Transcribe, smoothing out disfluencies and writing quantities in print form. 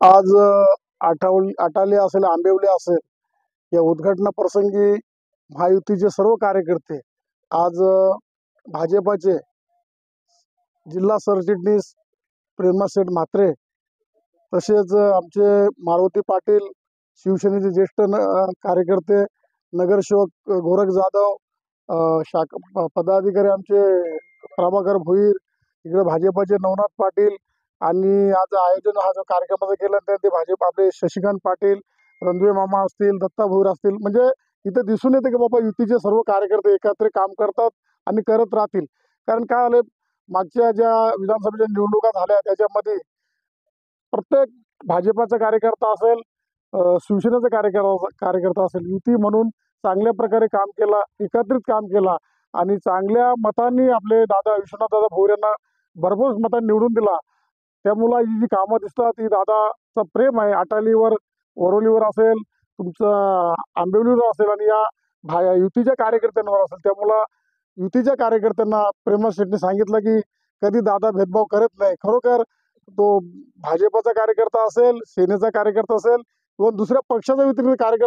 आज आटाले असेल, आंबिवली असेल, या उद्घाटना प्रसंगी महायुतीचे सर्व कार्यकर्ते आज भाजपाचे जिल्हा सरचिटणीस प्रेमाशेठ म्हात्रे, तसेच आमचे मारुती पाटील, शिवसेनेचे ज्येष्ठ कार्यकर्ते, नगरसेवक गोरख जाधव, पदाधिकारी आमचे प्रभाकर भोईर, इकडे भाजपाचे नवनाथ पाटील, आणि आज आयोजन हा जो कार्यक्रमाचा केला ते भाजप आपले शशिकांत पाटील, रणधीर मामा असतील, दत्ता भोईर असतील, म्हणजे इथे दिसून येते की बाबा युतीचे सर्व कार्यकर्ते एकत्र काम करतात आणि करत राहतील. कारण काय झालं, मागच्या ज्या विधानसभेच्या निवडणुका झाल्या त्याच्यामध्ये प्रत्येक भाजपाचा कार्यकर्ता असेल, शिवसेनेचा कार्यकर्ता असेल, युती म्हणून चांगल्या प्रकारे काम केला, एकत्रित काम केला आणि चांगल्या मतांनी आपले दादा विश्वनाथदादा भोईर यांना भरघोस मतांनी निवडून दिला. त्यामुळं ही जी कामं दिसतात ही दादाचं प्रेम आहे अटालीवर, वरोलीवर असेल, तुमचं आंबिवलीवर असेल आणि या युतीच्या कार्यकर्त्यांवर असेल. त्यामुळं युतीच्या कार्यकर्त्यांना प्रेमळ शेटने सांगितलं की कधी दादा भेदभाव करत नाही. खरोखर तो भाजपचा कार्यकर्ता असेल, सेनेचा कार्यकर्ता असेल किंवा दुसऱ्या पक्षाचा व्यतिरिक्त कार्यकर्ता